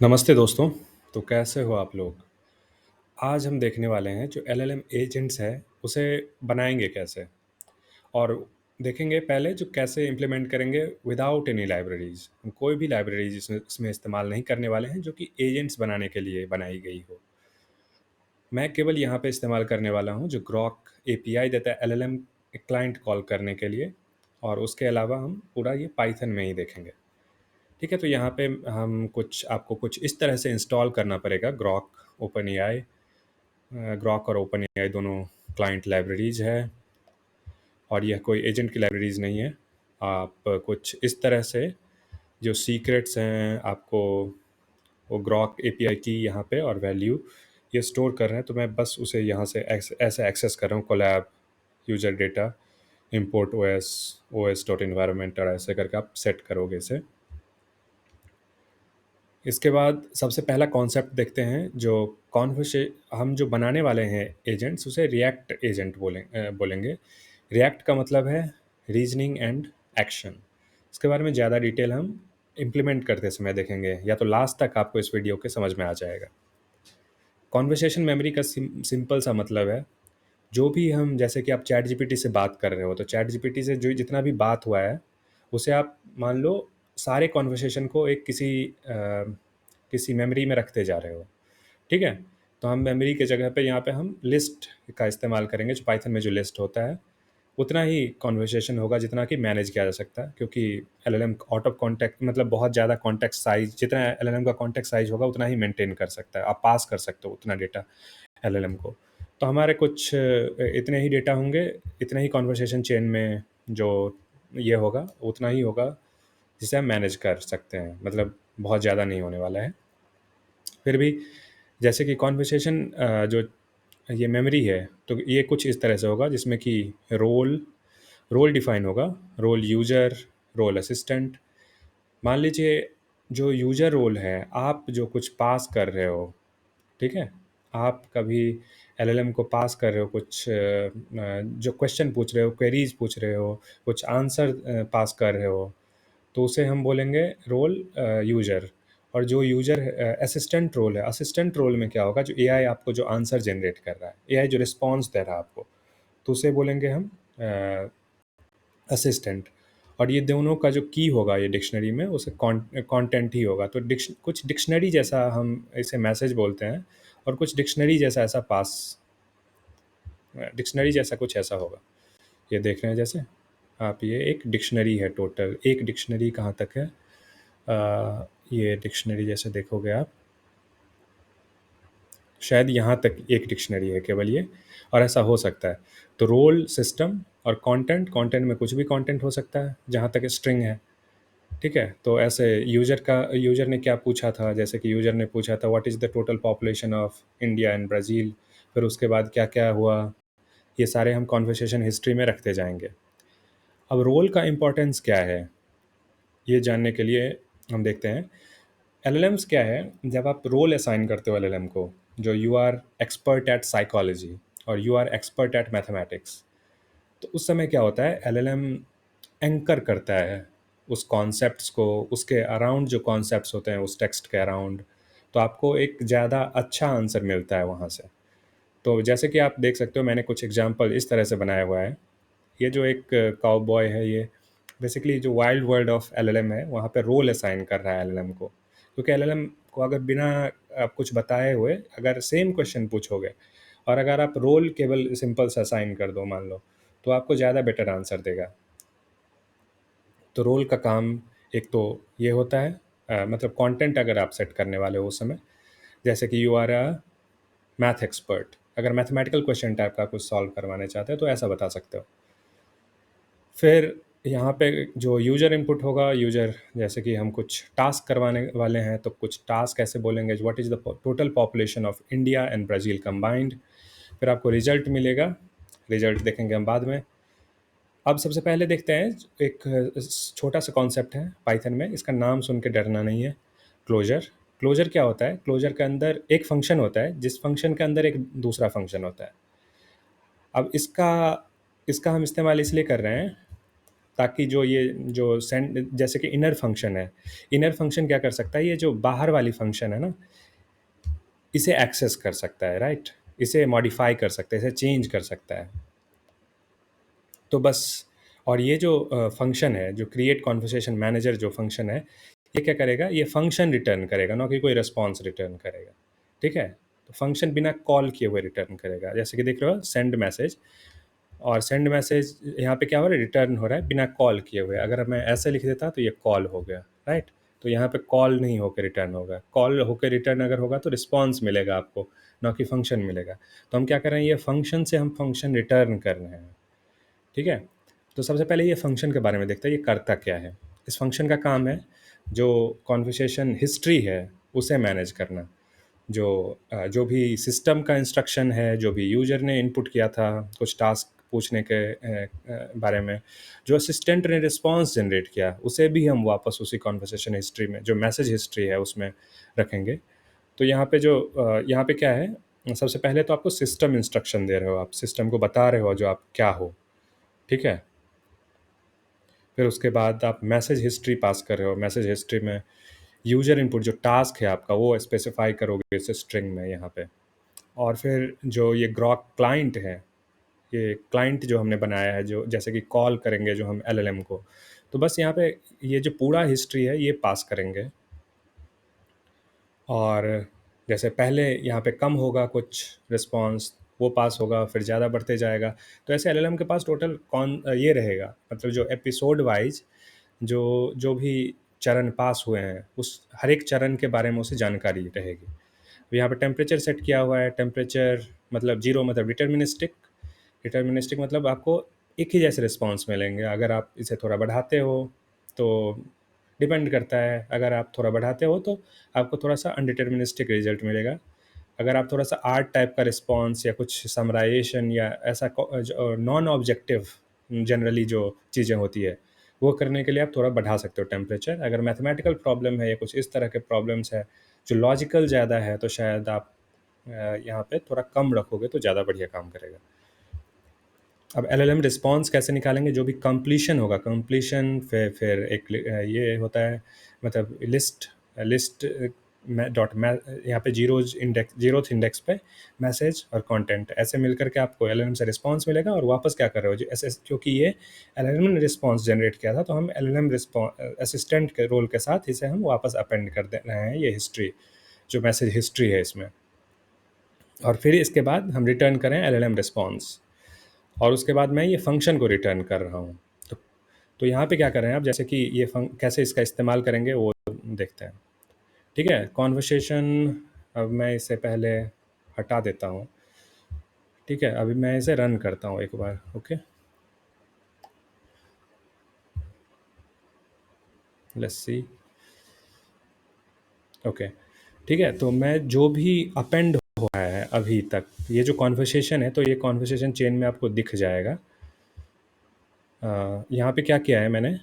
नमस्ते दोस्तों। तो कैसे हो आप लोग? आज हम देखने वाले हैं जो एलएलएम एजेंट्स है, उसे बनाएँगे कैसे? और देखेंगे पहले जो कैसे इम्प्लीमेंट करेंगे विदाउट एनी लाइब्रेरीज़। हम कोई भी लाइब्रेरीज़ इसमें इस्तेमाल नहीं करने वाले हैं जो कि एजेंट्स बनाने के लिए बनाई गई हो। मैं केवल यहाँ पे इस्तेमाल करने वाला हूँ जो ग्रॉक एपीआई देता है एलएलएम क्लाइंट कॉल करने के लिए, और उसके अलावा हम पूरा ये पाइथन में ही देखेंगे। ठीक है, तो यहाँ पे हम आपको कुछ इस तरह से इंस्टॉल करना पड़ेगा ग्रॉक ओपन एआई। ग्रॉक और ओपन एआई दोनों क्लाइंट लाइब्रेरीज है, और यह कोई एजेंट की लाइब्रेरीज नहीं है। आप कुछ इस तरह से जो सीक्रेट्स हैं आपको वो ग्रॉक एपीआई की यहाँ पे और वैल्यू ये स्टोर कर रहे हैं, तो मैं बस उसे यहाँ से ऐसे एक्सेस कर रहा हूँ। Colab user data import os dot environment और ऐसे करके आप सेट करोगे इसे। इसके बाद सबसे पहला कॉन्सेप्ट देखते हैं जो कॉन्वर्से हम जो बनाने वाले हैं एजेंट्स उसे रिएक्ट एजेंट बोलेंगे। रिएक्ट का मतलब है रीजनिंग एंड एक्शन। इसके बारे में ज़्यादा डिटेल हम इम्प्लीमेंट करते समय देखेंगे, या तो लास्ट तक आपको इस वीडियो के समझ में आ जाएगा। कॉन्वर्सेशन मेमोरी का सिंपल सा मतलब है जो भी हम, जैसे कि आप चैट जीपीटी से बात कर रहे हो, तो चैट जीपीटी से जो जितना भी बात हुआ है उसे आप मान लो सारे कॉन्वर्सेशन को एक किसी मेमोरी में रखते जा रहे हो। ठीक है, तो हम मेमोरी के जगह पे यहाँ पे हम लिस्ट का इस्तेमाल करेंगे। जो पाइथन में जो लिस्ट होता है उतना ही कॉन्वर्सेशन होगा जितना कि मैनेज किया जा सकता है, क्योंकि एलएलएम आउट ऑफ कॉन्टेक्ट मतलब बहुत ज़्यादा कॉन्टेक्स्ट साइज, जितना एलएलएम का कॉन्टेक्स्ट साइज होगा उतना ही मेंटेन कर सकता है, आप पास कर सकते हो उतना डेटा एलएलएम को। तो हमारे कुछ इतने ही डेटा होंगे, इतने ही कॉन्वर्सेशन चेन में जो ये होगा उतना ही होगा जिसे हम मैनेज कर सकते हैं, मतलब बहुत ज़्यादा नहीं होने वाला है। फिर भी जैसे कि कॉन्वर्सेशन जो ये मेमोरी है, तो ये कुछ इस तरह से होगा जिसमें कि रोल रोल डिफाइन होगा, रोल यूज़र, रोल असिस्टेंट। मान लीजिए जो यूज़र रोल है, आप जो कुछ पास कर रहे हो, ठीक है? आप कभी एलएलएम को पास कर रहे हो, कुछ जो क्वेश्चन पूछ रहे हो, क्वेरीज़ पूछ रहे हो, कुछ आंसर पास कर रहे हो, तो उसे हम बोलेंगे रोल यूज़र। और जो यूज़र असिस्टेंट रोल है, असिस्टेंट रोल में क्या होगा, जो एआई आपको जो आंसर जनरेट कर रहा है, एआई जो रिस्पॉन्स दे रहा है आपको, तो उसे बोलेंगे हम असिस्टेंट। और ये दोनों का जो की होगा ये डिक्शनरी में, उसे कंटेंट ही होगा। तो कुछ डिक्शनरी जैसा हम इसे मैसेज बोलते हैं, और कुछ डिक्शनरी जैसा ऐसा पास डिक्शनरी जैसा कुछ ऐसा होगा। ये देख रहे हैं जैसे आप, ये एक डिक्शनरी है। टोटल एक डिक्शनरी कहाँ तक है, ये डिक्शनरी जैसे देखोगे आप, शायद यहाँ तक एक डिक्शनरी है केवल ये, और ऐसा हो सकता है। तो रोल, सिस्टम और कंटेंट, कंटेंट में कुछ भी कंटेंट हो सकता है जहाँ तक स्ट्रिंग है। ठीक है, तो ऐसे यूज़र ने क्या पूछा था, जैसे कि यूज़र ने पूछा था what is the total population of India and Brazil. फिर उसके बाद क्या-क्या हुआ, ये सारे हम कन्वर्सेशन हिस्ट्री में रखते जाएँगे। अब रोल का इम्पोर्टेंस क्या है, ये जानने के लिए हम देखते हैं एलएलएम्स क्या है। जब आप रोल असाइन करते हो एलएलएम को, जो you are expert at psychology और you are expert at mathematics, तो उस समय क्या होता है, एलएलएम एंकर करता है उस कॉन्सेप्ट्स को, उसके अराउंड जो कॉन्सेप्ट्स होते हैं उस टेक्स्ट के अराउंड, तो आपको एक ज़्यादा अच्छा आंसर मिलता है वहाँ से। तो जैसे कि आप देख सकते हो, मैंने कुछ एग्जांपल इस तरह से बनाया हुआ है। ये जो एक काउबॉय है, ये बेसिकली जो वाइल्ड वर्ल्ड ऑफ एलएलएम है वहाँ पे रोल असाइन कर रहा है एलएलएम को, क्योंकि एलएलएम को अगर बिना आप कुछ बताए हुए अगर सेम क्वेश्चन पूछोगे, और अगर आप रोल केवल सिंपल सा असाइन कर दो मान लो, तो आपको ज़्यादा बेटर आंसर देगा। तो रोल का काम एक तो ये होता है, मतलब कंटेंट अगर आप सेट करने वाले हो उस समय, जैसे कि you are a math expert, अगर मैथमेटिकल क्वेश्चन टाइप का कुछ सॉल्व करवाने चाहते हो तो ऐसा बता सकते हो। फिर यहाँ पे जो यूज़र इनपुट होगा, यूज़र जैसे कि हम कुछ टास्क करवाने वाले हैं, तो कुछ टास्क ऐसे बोलेंगे, what is the total population of India and Brazil combined. फिर आपको रिजल्ट मिलेगा, रिजल्ट देखेंगे हम बाद में। अब सबसे पहले देखते हैं एक छोटा सा कॉन्सेप्ट है पाइथन में, इसका नाम सुन के डरना नहीं है, क्लोजर। क्लोजर क्या होता है, क्लोजर के अंदर एक फंक्शन होता है जिस फंक्शन के अंदर एक दूसरा फंक्शन होता है। अब इसका इसका हम इस्तेमाल इसलिए कर रहे हैं ताकि जो सेंड जैसे कि इनर फंक्शन है, इनर फंक्शन क्या कर सकता है, ये जो बाहर वाली फंक्शन है ना, इसे एक्सेस कर सकता है, राइट? इसे मॉडिफाई कर सकता है, इसे चेंज कर सकता है। तो बस, और ये जो फंक्शन है, जो क्रिएट कॉन्वर्सेशन मैनेजर जो फंक्शन है, ये क्या करेगा, ये फंक्शन रिटर्न करेगा, ना कि कोई रिस्पॉन्स रिटर्न करेगा। ठीक है? तो फंक्शन बिना कॉल किए हुए रिटर्न करेगा। जैसे कि देख रहे हो सेंड मैसेज, और सेंड मैसेज यहाँ पे क्या हो रहा है, रिटर्न हो रहा है बिना कॉल किए हुए। अगर मैं ऐसे लिख देता तो ये कॉल हो गया, राइट? तो यहाँ पे कॉल नहीं होकर रिटर्न होगा, कॉल होकर रिटर्न अगर होगा तो रिस्पॉन्स मिलेगा आपको, ना कि फंक्शन मिलेगा। तो हम क्या कर रहे हैं, ये फंक्शन से हम फंक्शन रिटर्न कर रहे हैं। ठीक है? तो सबसे पहले ये फंक्शन के बारे में देखते हैं, ये करता क्या है। इस फंक्शन का काम है जो कॉन्वर्सेशन हिस्ट्री है उसे मैनेज करना। जो भी सिस्टम का इंस्ट्रक्शन है, जो भी यूजर ने इनपुट किया था कुछ टास्क पूछने के बारे में, जो असिस्टेंट ने रिस्पॉन्स जनरेट किया, उसे भी हम वापस उसी कॉन्वर्सेशन हिस्ट्री में, जो मैसेज हिस्ट्री है उसमें रखेंगे। तो यहाँ पे क्या है, सबसे पहले तो आपको सिस्टम इंस्ट्रक्शन दे रहे हो, आप सिस्टम को बता रहे हो जो आप क्या हो। ठीक है? फिर उसके बाद आप मैसेज हिस्ट्री पास कर रहे हो, मैसेज हिस्ट्री में यूजर इनपुट जो टास्क है आपका वो स्पेसिफाई करोगे इस स्ट्रिंग में यहाँ पे। और फिर जो ये ग्रॉक क्लाइंट है, ये क्लाइंट जो हमने बनाया है, जो जैसे कि कॉल करेंगे जो हम एलएलएम को, तो बस यहाँ पे ये जो पूरा हिस्ट्री है ये पास करेंगे। और जैसे पहले यहाँ पे कम होगा कुछ रिस्पॉन्स, वो पास होगा, फिर ज़्यादा बढ़ते जाएगा। तो ऐसे एलएलएम के पास टोटल ये रहेगा, मतलब जो एपिसोड वाइज जो जो भी चरण पास हुए हैं, उस हर एक चरण के बारे में उसे जानकारी रहेगी। तो यहाँ पे टेम्परेचर सेट किया हुआ है, टेम्परेचर मतलब जीरो मतलब डिटर्मिनिस्टिक, डिटर्मिनिस्टिक मतलब आपको एक ही जैसे रिस्पॉन्स मिलेंगे। अगर आप इसे थोड़ा बढ़ाते हो तो डिपेंड करता है, अगर आप थोड़ा बढ़ाते हो तो आपको थोड़ा सा अनडिटर्मिनिस्टिक रिजल्ट मिलेगा। अगर आप थोड़ा सा आर्ट टाइप का रिस्पॉन्स या कुछ समराइजेशन या ऐसा नॉन ऑब्जेक्टिव जनरली जो चीज़ें होती है वो करने के लिए आप थोड़ा बढ़ा सकते हो टेम्परेचर। अगर मैथमेटिकल प्रॉब्लम है या कुछ इस तरह के प्रॉब्लम्स है जो लॉजिकल ज़्यादा है, तो शायद आप यहाँ पे थोड़ा कम रखोगे तो ज़्यादा बढ़िया काम करेगा। अब एलएलएम रिस्पॉन्स कैसे निकालेंगे, जो भी कंप्लीशन होगा, कंप्लीशन फिर एक ये होता है, मतलब लिस्ट लिस्ट डॉट यहाँ पे जीरोथ इंडेक्स पे मैसेज और कंटेंट ऐसे मिल करके आपको एलएलएम से रिस्पॉन्स मिलेगा। और वापस क्या कर रहे हो, जो ऐसे क्योंकि ये एलएलएम ने रिस्पॉन्स जनरेट किया था, तो हम एलएलएम असिस्टेंट के रोल के साथ इसे हम वापस अपेंड कर दे रहे हैं, ये हिस्ट्री जो मैसेज हिस्ट्री है इसमें। और फिर इसके बाद हम रिटर्न करें एलएलएम रिस्पॉन्स, और उसके बाद मैं ये फंक्शन को रिटर्न कर रहा हूँ। तो यहाँ पे क्या कर रहे हैं आप, जैसे कि ये कैसे इसका इस्तेमाल करेंगे वो देखते हैं। ठीक है? कॉन्वर्सेशन, अब मैं इसे पहले हटा देता हूँ। ठीक है? अभी मैं इसे रन करता हूँ एक बार। Okay, let's see. ओके, ठीक है। तो मैं जो भी अपेंड हुआ है अभी तक, ये जो कॉन्वर्सेशन है, तो ये कॉन्वर्सेशन चेन में आपको दिख जाएगा। यहाँ पे क्या किया है मैंने,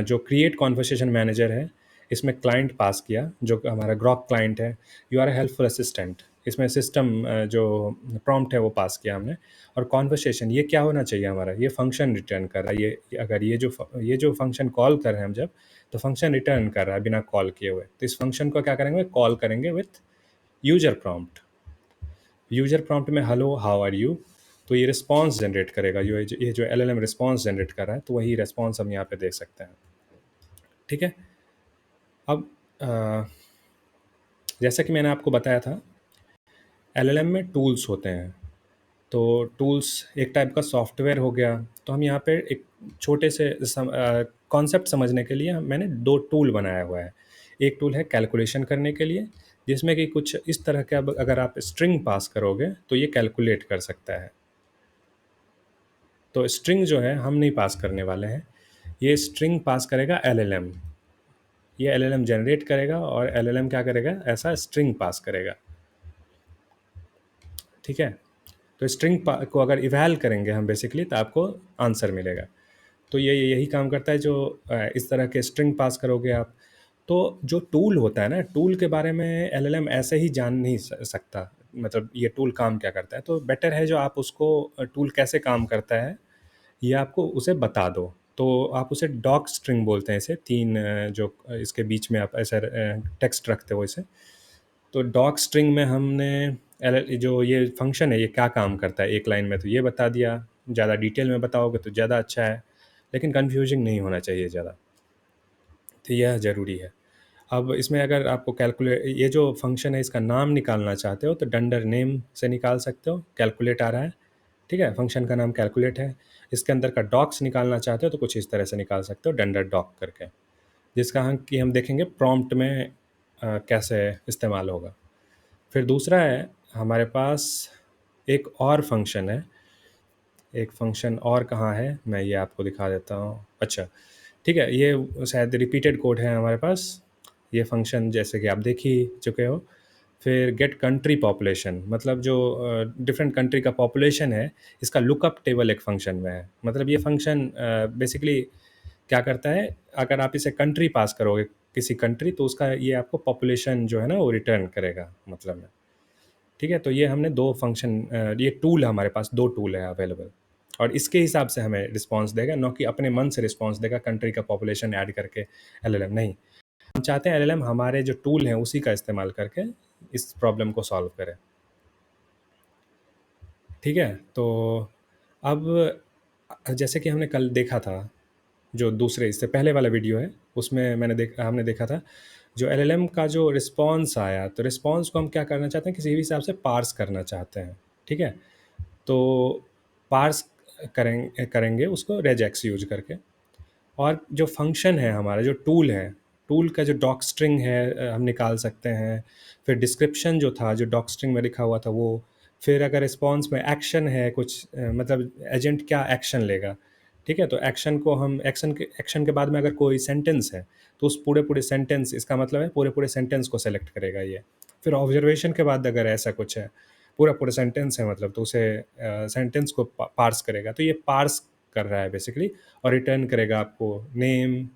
जो क्रिएट कॉन्वर्सेशन मैनेजर है इसमें क्लाइंट पास किया, जो हमारा ग्रॉक क्लाइंट है, यू आर हेल्पफुल असिस्टेंट। इसमें सिस्टम जो प्रॉम्प्ट है वो पास किया हमने। और कॉन्वर्सेशन ये क्या होना चाहिए हमारा, ये फंक्शन रिटर्न कर रहा है। अगर ये जो फंक्शन कॉल कर रहे हैं हम जब, तो फंक्शन रिटर्न कर रहा है बिना कॉल किए हुए। तो इस फंक्शन को क्या करेंगे, कॉल करेंगे with user prompt. User prompt में हेलो हाउ आर यू, तो ये रिस्पॉन्स जनरेट करेगा। ये जो एलएलएम रिस्पॉन्स जनरेट कर रहा है, तो वही रिस्पॉन्स हम यहाँ पे देख सकते हैं। ठीक है? अब जैसा कि मैंने आपको बताया था, एलएलएम में टूल्स होते हैं। तो टूल्स एक टाइप का सॉफ्टवेयर हो गया। तो हम यहाँ पे एक छोटे से कॉन्सेप्ट समझने के लिए मैंने दो टूल बनाया हुआ है। एक टूल है कैलकुलेशन करने के लिए, जिसमें कि कुछ इस तरह के, अब अगर आप स्ट्रिंग पास करोगे तो ये कैलकुलेट कर सकता है। तो स्ट्रिंग जो है हम नहीं पास करने वाले हैं, ये स्ट्रिंग पास करेगा एलएलएम। ये एलएलएम जनरेट करेगा और एलएलएम क्या करेगा, ऐसा स्ट्रिंग पास करेगा। ठीक है? तो स्ट्रिंग को अगर इवैल करेंगे हम बेसिकली, तो आपको आंसर मिलेगा। तो ये यही काम करता है, जो इस तरह के स्ट्रिंग पास करोगे आप। तो जो टूल होता है ना, टूल के बारे में एलएलएम ऐसे ही जान नहीं सकता, मतलब ये टूल काम क्या करता है। तो बेटर है जो आप उसको टूल कैसे काम करता है ये आपको उसे बता दो। तो आप उसे डॉक स्ट्रिंग बोलते हैं इसे, 3 जो इसके बीच में आप ऐसा टेक्स्ट रखते हो इसे। तो डॉक स्ट्रिंग में हमने जो ये फंक्शन है ये क्या काम करता है, एक लाइन में तो ये बता दिया, ज़्यादा डिटेल में बताओगे तो ज़्यादा अच्छा है, लेकिन कन्फ्यूजिंग नहीं होना चाहिए ज़्यादा, तो यह ज़रूरी है। अब इसमें अगर आपको कैलकुलेट, ये जो फंक्शन है इसका नाम निकालना चाहते हो तो डंडर नेम से निकाल सकते हो, कैलकुलेट आ रहा है, ठीक है, फंक्शन का नाम कैलकुलेट है। इसके अंदर का डॉक्स निकालना चाहते हो तो कुछ इस तरह से निकाल सकते हो, डंडर डॉक करके, जिसका हम देखेंगे प्रॉम्प्ट में कैसे इस्तेमाल होगा। फिर दूसरा है हमारे पास एक और फंक्शन है, एक फंक्शन और कहाँ है, मैं ये आपको दिखा देता हूँ। अच्छा, ठीक है, ये शायद रिपीटेड कोड है हमारे पास, ये फंक्शन जैसे कि आप देख ही चुके हो। फिर गेट कंट्री पॉपुलेशन, मतलब जो डिफरेंट कंट्री का पॉपुलेशन है, इसका लुकअप टेबल एक फंक्शन में है। मतलब ये फंक्शन बेसिकली क्या करता है, अगर आप इसे कंट्री पास करोगे किसी कंट्री, तो उसका ये आपको पॉपुलेशन जो है ना वो रिटर्न करेगा मतलब में। ठीक है, तो ये हमने दो फंक्शन, ये टूल है हमारे पास, दो टूल है अवेलेबल, और इसके हिसाब से हमें रिस्पॉन्स देगा, ना कि अपने मन से रिस्पॉन्स देगा कंट्री का पॉपुलेशन ऐड करके एलएलएम नहीं। हम चाहते हैं एलएलएम हमारे जो टूल हैं उसी का इस्तेमाल करके इस प्रॉब्लम को सॉल्व करे। ठीक है, तो अब जैसे कि हमने कल देखा था, जो दूसरे इससे पहले वाला वीडियो है उसमें हमने देखा था, जो एलएलएम का जो रिस्पॉन्स आया, तो रिस्पॉन्स को हम क्या करना चाहते हैं, किसी भी हिसाब से पार्स करना चाहते हैं। ठीक है, तो पार्स करेंगे उसको रेजेक्स यूज करके। और जो फंक्शन है हमारा, जो टूल है, टूल का जो डॉक स्ट्रिंग है हम निकाल सकते हैं। फिर डिस्क्रिप्शन जो था, जो डॉक स्ट्रिंग में लिखा हुआ था वो। फिर अगर रिस्पॉन्स में एक्शन है कुछ, मतलब एजेंट क्या एक्शन लेगा। ठीक है, तो एक्शन के बाद में अगर कोई सेंटेंस है, तो उस पूरे पूरे सेंटेंस, इसका मतलब है पूरे पूरे सेंटेंस को सेलेक्ट करेगा ये। फिर ऑब्जर्वेशन के बाद अगर ऐसा कुछ है, पूरा पूरा सेंटेंस है मतलब, तो उसे सेंटेंस को पार्स करेगा। तो ये पार्स कर रहा है बेसिकली, और रिटर्न करेगा आपको नेम,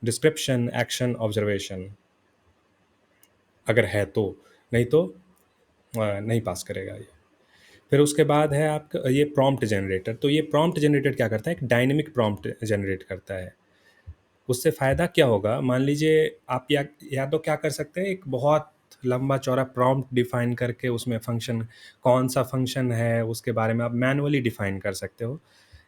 डिस्क्रिप्शन, एक्शन, ऑब्जर्वेशन, अगर है तो। नहीं तो नहीं पास करेगा ये। फिर उसके बाद है आपका ये प्रॉम्प्ट जनरेटर। तो ये प्रॉम्प्ट जनरेटर क्या करता है, एक डायनेमिक प्रॉम्प्ट जनरेट करता है। उससे फ़ायदा क्या होगा, मान लीजिए आप या तो क्या कर सकते हैं, एक बहुत लंबा चौड़ा प्रॉम्प्ट डिफाइन करके उसमें फंक्शन, कौन सा फंक्शन है उसके बारे में आप मैनुअली डिफाइन कर सकते हो।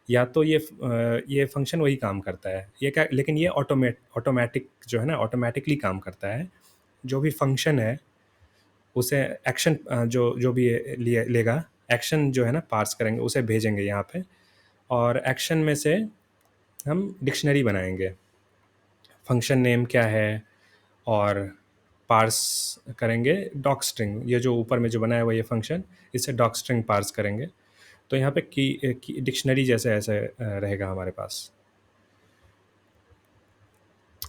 या तो ये फंक्शन वही काम करता है, ये क्या, लेकिन ये ऑटोमेटिक जो है ना, ऑटोमेटिकली काम करता है। जो भी फंक्शन है उसे एक्शन, जो जो भी लिए लेगा, एक्शन जो है ना पार्स करेंगे, उसे भेजेंगे यहाँ पे, और एक्शन में से हम डिक्शनरी बनाएंगे, फंक्शन नेम क्या है, और पार्स करेंगे डॉक स्ट्रिंग, ये जो ऊपर में जो बनाया हुआ ये फंक्शन, इससे डॉक स्ट्रिंग पार्स करेंगे। तो यहाँ पे की डिक्शनरी जैसे ऐसे रहेगा हमारे पास।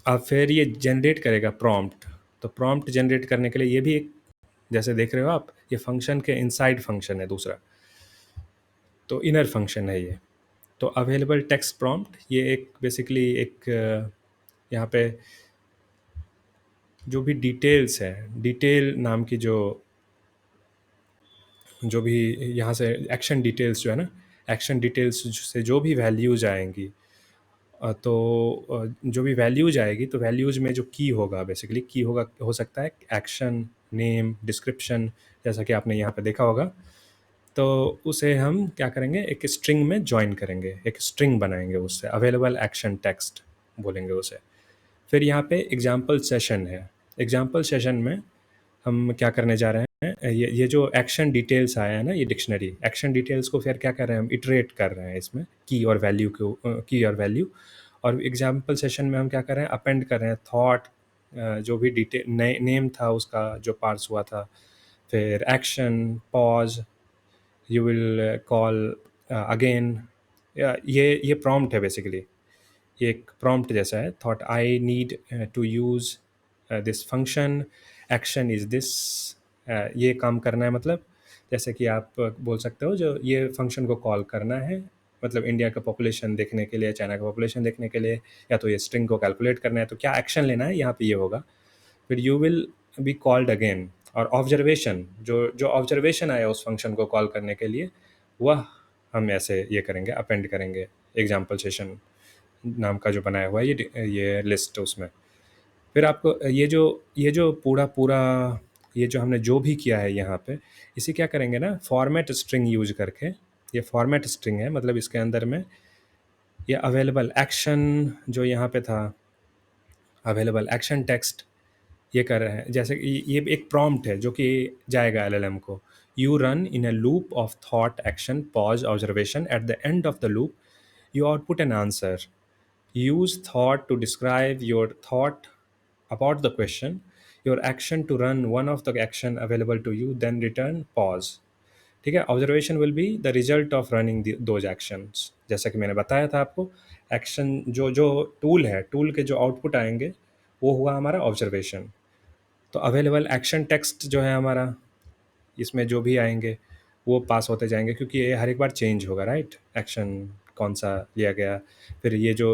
अब फिर ये जनरेट करेगा प्रॉम्प्ट। तो प्रॉम्प्ट जनरेट करने के लिए ये भी एक, जैसे देख रहे हो आप, ये फंक्शन के इनसाइड फंक्शन है दूसरा, तो इनर फंक्शन है ये। तो अवेलेबल टेक्स्ट प्रॉम्प्ट, ये एक बेसिकली एक यहाँ पे जो भी डिटेल्स है, डिटेल नाम की जो भी यहाँ से एक्शन डिटेल्स जो है ना, एक्शन डिटेल्स से जो भी वैल्यूज आएंगी, तो जो भी वैल्यूज आएगी, तो वैल्यूज में जो की होगा, बेसिकली की होगा, हो सकता है एक्शन, नेम, डिस्क्रिप्शन, जैसा कि आपने यहाँ पे देखा होगा। तो उसे हम क्या करेंगे, एक स्ट्रिंग में जॉइन करेंगे, एक स्ट्रिंग बनाएंगे उससे, अवेलेबल एक्शन टेक्स्ट बोलेंगे उसे। फिर यहाँ पे एग्जाम्पल सेशन है। एग्जाम्पल सेशन में हम क्या करने जा रहे हैं, ये जो एक्शन डिटेल्स आया है ना, ये डिक्शनरी एक्शन डिटेल्स को फिर क्या कर रहे हैं, हम इटरेट कर रहे हैं इसमें, की और वैल्यू को, की और वैल्यू। और एग्जाम्पल सेशन में हम क्या कर रहे हैं, अपेंड कर रहे हैं थॉट, जो भी डिटेल नेम था उसका जो पार्स हुआ था, फिर action, pause, you will call again. ये प्रॉम्प्ट है बेसिकली, ये एक प्रॉम्प्ट जैसा है, thought I need to use this function, action is this, ये काम करना है, मतलब जैसे कि आप बोल सकते हो जो ये फंक्शन को कॉल करना है, मतलब इंडिया का पॉपुलेशन देखने के लिए, चाइना का पॉपुलेशन देखने के लिए, या तो ये स्ट्रिंग को कैलकुलेट करना है, तो क्या एक्शन लेना है, यहाँ पे ये होगा। फिर you will be called again, और ऑब्जर्वेशन, जो जो ऑब्जर्वेशन आया उस फंक्शन को कॉल करने के लिए, वह हम ऐसे ये करेंगे, अपेंड करेंगे एग्जाम्पल सेशन नाम का जो बनाया हुआ है ये लिस्ट उसमें। फिर आपको ये जो पूरा पूरा ये जो हमने जो भी किया है यहाँ पे, इसे क्या करेंगे ना, फॉर्मेट स्ट्रिंग यूज करके, ये फॉर्मेट स्ट्रिंग है, मतलब इसके अंदर में ये अवेलेबल एक्शन जो यहाँ पे था, अवेलेबल एक्शन टेक्स्ट, ये कर रहे हैं। जैसे कि ये एक प्रॉम्प्ट है जो कि जाएगा एलएलएम को, you run in a loop of thought action pause observation, at the end of the loop you output an answer. Use thought to describe your thought about the question, your action to run one of the action available to you, then return pause. ठीक है, observation will be the result of running those actions. जैसा कि मैंने बताया था आपको, action जो जो टूल है, टूल के जो आउटपुट आएंगे वो हुआ हमारा ऑब्जर्वेशन। तो अवेलेबल एक्शन टेक्स्ट जो है हमारा, इसमें जो भी आएंगे वो पास होते जाएंगे, क्योंकि ये हर एक बार चेंज होगा, राइट, एक्शन कौन सा लिया गया। फिर ये जो